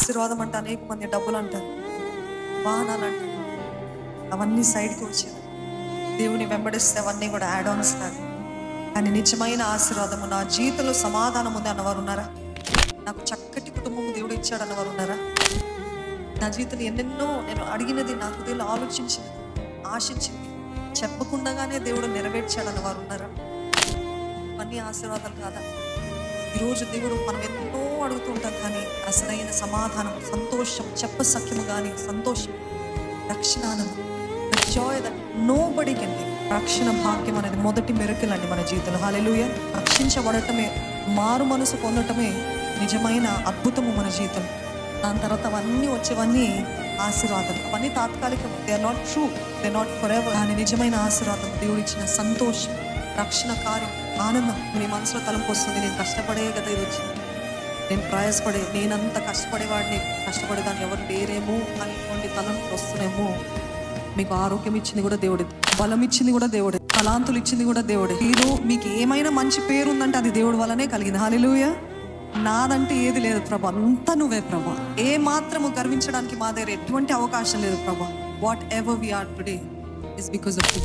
ఆశీర్వాదం అంటే అనేక మంది డబ్బులు అంటారు, వాహనాలు అంటారు, అవన్నీ సైడ్కి వచ్చేది. దేవుని వెంబడిస్తే అవన్నీ కూడా యాడ్ ఆన్స్ లాగా. కానీ నిజమైన ఆశీర్వాదము, నా జీవితంలో సమాధానం ఉంది అన్నవారు ఉన్నారా? నాకు చక్కటి కుటుంబం దేవుడు ఇచ్చాడు అన్నవారు ఉన్నారా? నా జీవితంలో ఎన్నెన్నో నేను అడిగినది, నా హృదయంలో ఆలోచించింది, ఆశించింది, చెప్పకుండానే దేవుడు నెరవేర్చాడు అన్నవారు ఉన్నారా? ఇవన్నీ ఆశీర్వాదాలు కాదా? ఈరోజు దేవుడు మనం ఎన్నో అడుగుతుంటాం, కానీ అసలైన సమాధానం, సంతోషం, చెప్పసఖ్యము కానీ సంతోషం, రక్షణానందం, joy that nobody can give. రక్షణ భాగ్యం అనేది మొదటి మిరకిల్ అండి మన జీవితంలో. హల్లెలూయా. రక్షించబడటమే, మారు మనసు పొందటమే నిజమైన అద్భుతము మన జీవితం. దాని తర్వాత అవన్నీ వచ్చేవన్నీ ఆశీర్వాదాలు. అవన్నీ తాత్కాలికం, they are not true, they are not forever. కానీ నిజమైన ఆశీర్వాదం, దేవుడు ఇచ్చిన సంతోషం, రక్షణ కార్యం, ఆనందం. మీ మనసులో తలంపు వస్తుంది, నేను కష్టపడే కదా ఇది వచ్చింది, నేను ప్రయాసపడే, నేనంత కష్టపడేవాడిని, కష్టపడేదాన్ని ఎవరు లేరేమో అనేటువంటి తలంపు వస్తున్నామో. మీకు ఆరోగ్యం ఇచ్చింది కూడా దేవుడే, బలం ఇచ్చింది కూడా దేవుడే, తలాంతులు ఇచ్చింది కూడా దేవుడే. మీరు మీకు ఏమైనా మంచి పేరు ఉందంటే అది దేవుడి వల్లనే కలిగింది. హల్లెలూయా. నాదంటే ఏది లేదు ప్రభా, అంతా నువ్వే ప్రభా. ఏ మాత్రము గర్వించడానికి మా దగ్గర ఎటువంటి అవకాశం లేదు Prabha. Whatever we are today is because of you.